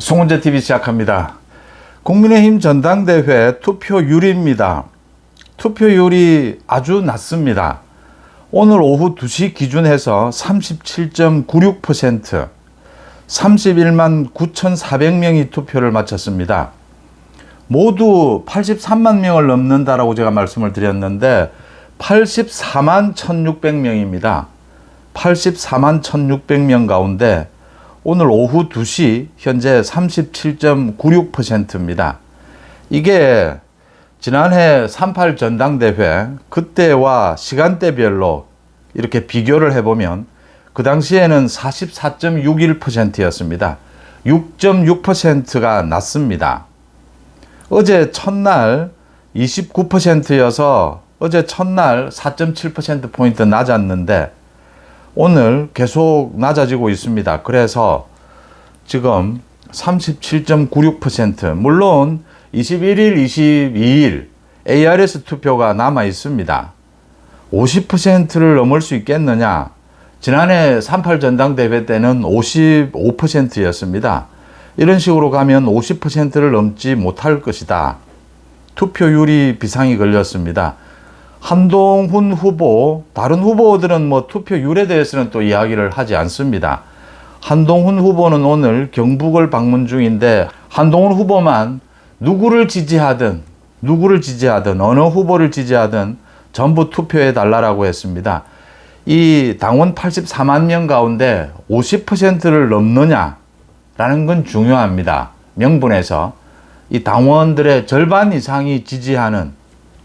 송은재TV 시작합니다. 국민의힘 전당대회 투표율입니다. 투표율이 아주 낮습니다. 오늘 오후 2시 기준해서 37.96%, 31만 9,400명이 투표를 마쳤습니다. 모두 83만 명을 넘는다라고 제가 말씀을 드렸는데 84만 1,600명입니다. 84만 1,600명 가운데 오늘 오후 2시 현재 37.96%입니다. 이게 지난해 3.8 전당대회 그때와 시간대별로 이렇게 비교를 해보면 그 당시에는 44.61%였습니다. 6.6%가 낮습니다. 어제 첫날 29%여서 어제 첫날 4.7%포인트 낮았는데 오늘 계속 낮아지고 있습니다. 그래서 지금 37.96%, 물론 21일, 22일 ARS 투표가 남아 있습니다. 50%를 넘을 수 있겠느냐? 지난해 3.8 전당대회 때는 55%였습니다. 이런 식으로 가면 50%를 넘지 못할 것이다. 투표율이 비상이 걸렸습니다. 한동훈 후보, 다른 후보들은 뭐 투표율에 대해서는 또 이야기를 하지 않습니다. 한동훈 후보는 오늘 경북을 방문 중인데 한동훈 후보만 누구를 지지하든 어느 후보를 지지하든 전부 투표해 달라고 했습니다. 이 당원 84만 명 가운데 50%를 넘느냐라는 건 중요합니다. 명분에서 이 당원들의 절반 이상이 지지하는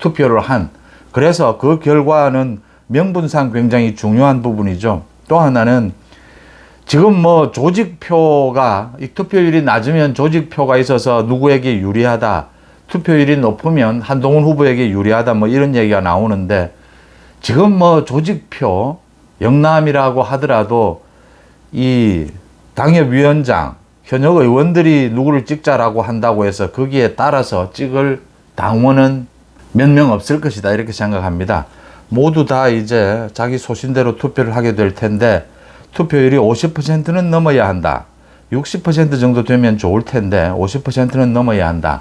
투표를 한, 그래서 그 결과는 명분상 굉장히 중요한 부분이죠. 또 하나는 지금 뭐 조직표가, 이 투표율이 낮으면 조직표가 있어서 누구에게 유리하다, 투표율이 높으면 한동훈 후보에게 유리하다, 뭐 이런 얘기가 나오는데 지금 뭐 조직표, 영남이라고 하더라도 이 당협위원장, 현역 의원들이 누구를 찍자라고 한다고 해서 거기에 따라서 찍을 당원은 몇 명 없을 것이다, 이렇게 생각합니다. 모두 다 이제 자기 소신대로 투표를 하게 될 텐데 투표율이 50%는 넘어야 한다. 60% 정도 되면 좋을 텐데 50%는 넘어야 한다.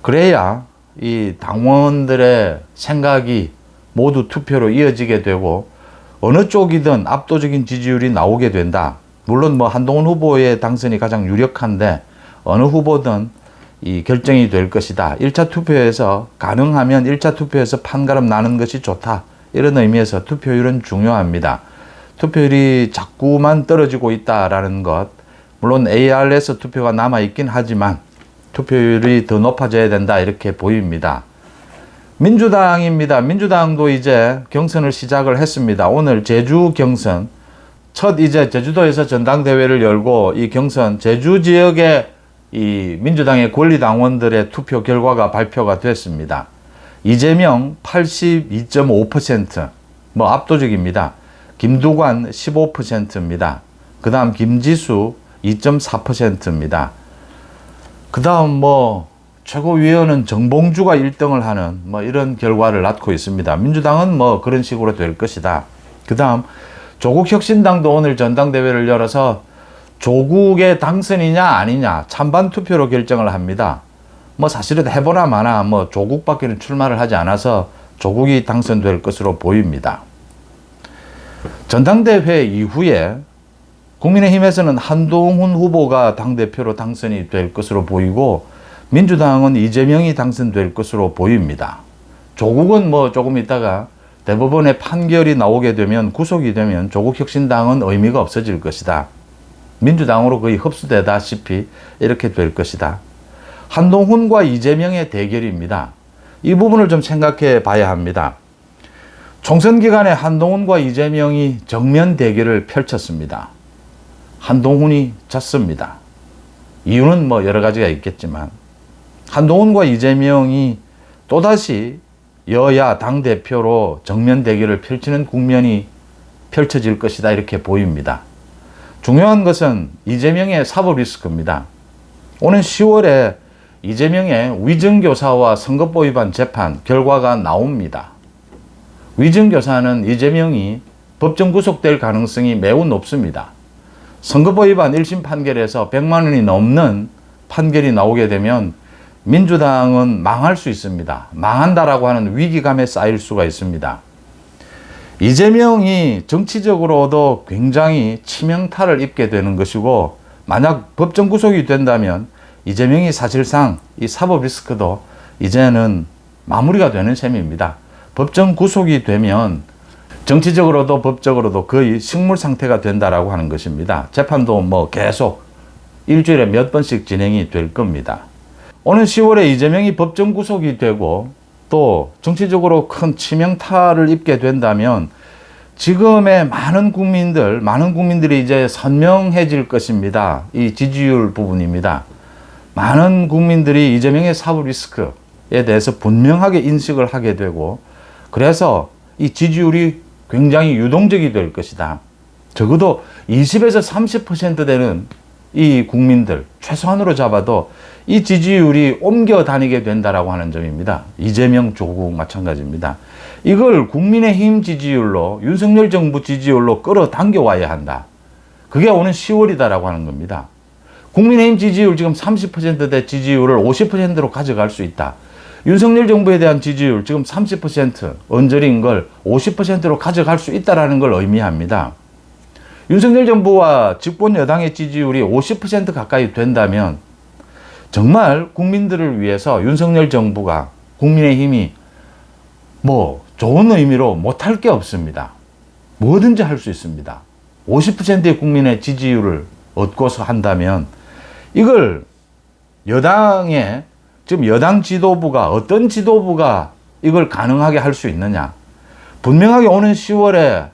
그래야 이 당원들의 생각이 모두 투표로 이어지게 되고 어느 쪽이든 압도적인 지지율이 나오게 된다. 물론 뭐 한동훈 후보의 당선이 가장 유력한데 어느 후보든 이 결정이 될 것이다. 1차 투표에서 가능하면 1차 투표에서 판가름 나는 것이 좋다. 이런 의미에서 투표율은 중요합니다. 투표율이 자꾸만 떨어지고 있다라는 것, 물론 ARS 투표가 남아 있긴 하지만 투표율이 더 높아져야 된다, 이렇게 보입니다. 민주당입니다. 민주당도 이제 경선을 시작을 했습니다. 오늘 제주 경선, 이제 제주도에서 전당대회를 열고 이 경선 제주 지역의 이 민주당의 권리당원들의 투표 결과가 발표가 됐습니다. 이재명 82.5%, 뭐 압도적입니다. 김두관 15%입니다. 그 다음 김지수 2.4%입니다. 그 다음 뭐 최고위원은 정봉주가 1등을 하는 뭐 이런 결과를 낳고 있습니다. 민주당은 뭐 그런 식으로 될 것이다. 그 다음 조국혁신당도 오늘 전당대회를 열어서 조국의 당선이냐 아니냐 찬반 투표로 결정을 합니다. 뭐 사실은 해보나 마나 뭐 조국밖에는 출마를 하지 않아서 조국이 당선될 것으로 보입니다. 전당대회 이후에 국민의힘에서는 한동훈 후보가 당대표로 당선이 될 것으로 보이고 민주당은 이재명이 당선될 것으로 보입니다. 조국은 뭐 조금 있다가 대법원의 판결이 나오게 되면, 구속이 되면 조국혁신당은 의미가 없어질 것이다. 민주당으로 거의 흡수되다시피 이렇게 될 것이다. 한동훈과 이재명의 대결입니다. 이 부분을 좀 생각해 봐야 합니다. 총선 기간에 한동훈과 이재명이 정면 대결을 펼쳤습니다. 한동훈이 졌습니다. 이유는 뭐 여러 가지가 있겠지만 한동훈과 이재명이 또다시 여야 당대표로 정면 대결을 펼치는 국면이 펼쳐질 것이다, 이렇게 보입니다. 중요한 것은 이재명의 사법 리스크입니다. 오는 10월에 이재명의 위증교사와 선거법 위반 재판 결과가 나옵니다. 위증교사는 이재명이 법정 구속될 가능성이 매우 높습니다. 선거법 위반 1심 판결에서 100만 원이 넘는 판결이 나오게 되면 민주당은 망할 수 있습니다. 망한다라고 하는 위기감에 쌓일 수가 있습니다. 이재명이 정치적으로도 굉장히 치명타를 입게 되는 것이고, 만약 법정 구속이 된다면 이재명이 사실상 이 사법 리스크도 이제는 마무리가 되는 셈입니다. 법정 구속이 되면 정치적으로도 법적으로도 거의 식물 상태가 된다라고 하는 것입니다. 재판도 뭐 계속 일주일에 몇 번씩 진행이 될 겁니다. 오는 10월에 이재명이 법정 구속이 되고 또 정치적으로 큰 치명타를 입게 된다면 지금의 많은 국민들이 이제 선명해질 것입니다. 이 지지율 부분입니다. 많은 국민들이 이재명의 사법 리스크에 대해서 분명하게 인식을 하게 되고, 그래서 이 지지율이 굉장히 유동적이 될 것이다. 적어도 20에서 30% 되는 이 국민들, 최소한으로 잡아도 이 지지율이 옮겨 다니게 된다라고 하는 점입니다. 이재명, 조국 마찬가지입니다. 이걸 국민의힘 지지율로, 윤석열 정부 지지율로 끌어당겨 와야 한다. 그게 오는 10월이다라고 하는 겁니다. 국민의힘 지지율 지금 30%대 지지율을 50%로 가져갈 수 있다. 윤석열 정부에 대한 지지율 지금 30% 언저리인 걸 50%로 가져갈 수 있다는 걸 의미합니다. 윤석열 정부와 집권 여당의 지지율이 50% 가까이 된다면 정말 국민들을 위해서 윤석열 정부가, 국민의힘이 뭐 좋은 의미로 못할 게 없습니다. 뭐든지 할 수 있습니다. 50%의 국민의 지지율을 얻고서 한다면 이걸 여당의, 지금 여당 지도부가, 어떤 지도부가 이걸 가능하게 할 수 있느냐. 분명하게 오는 10월에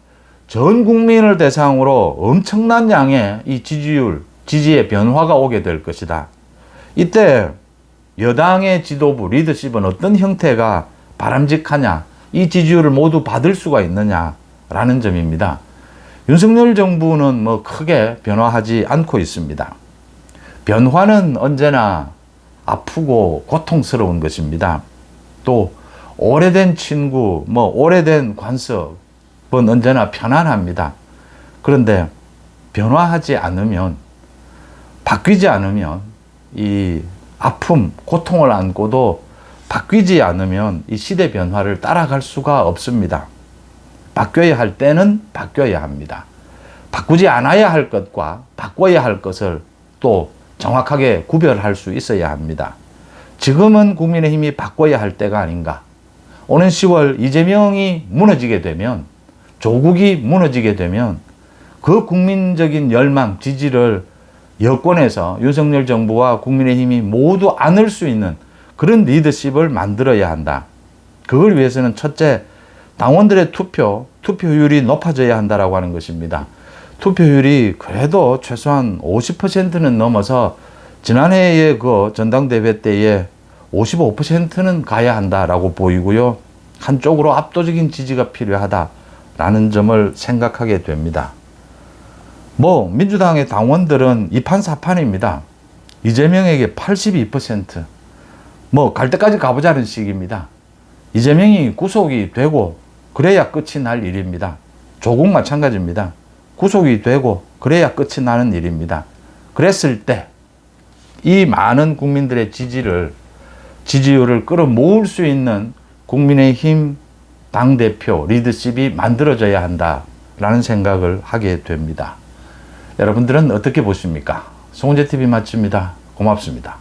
전 국민을 대상으로 엄청난 양의 이 지지의 변화가 오게 될 것이다. 이때 여당의 지도부, 리더십은 어떤 형태가 바람직하냐, 이 지지율을 모두 받을 수가 있느냐라는 점입니다. 윤석열 정부는 뭐 크게 변화하지 않고 있습니다. 변화는 언제나 아프고 고통스러운 것입니다. 또 오래된 친구, 뭐 오래된 관습은 언제나 편안합니다. 그런데 변화하지 않으면, 바뀌지 않으면 이 아픔, 고통을 안고도 바뀌지 않으면 이 시대 변화를 따라갈 수가 없습니다. 바뀌어야 할 때는 바뀌어야 합니다. 바꾸지 않아야 할 것과 바꿔야 할 것을 또 정확하게 구별할 수 있어야 합니다. 지금은 국민의힘이 바꿔야 할 때가 아닌가. 오는 10월 이재명이 무너지게 되면, 조국이 무너지게 되면 그 국민적인 열망, 지지를 여권에서 윤석열 정부와 국민의힘이 모두 안을 수 있는 그런 리더십을 만들어야 한다. 그걸 위해서는 첫째, 당원들의 투표율이 높아져야 한다라고 하는 것입니다. 투표율이 그래도 최소한 50%는 넘어서 지난해의 그 전당대회 때에 55%는 가야 한다라고 보이고요. 한쪽으로 압도적인 지지가 필요하다라는 점을 생각하게 됩니다. 뭐 민주당의 당원들은 이판사판입니다. 이재명에게 82%, 뭐 갈 때까지 가보자는 식입니다. 이재명이 구속이 되고 그래야 끝이 날 일입니다. 조국 마찬가지입니다. 구속이 되고 그래야 끝이 나는 일입니다. 그랬을 때 이 많은 국민들의 지지율을 끌어모을 수 있는 국민의힘 당대표 리더십이 만들어져야 한다라는 생각을 하게 됩니다. 여러분들은 어떻게 보십니까? 송은재TV 마칩니다. 고맙습니다.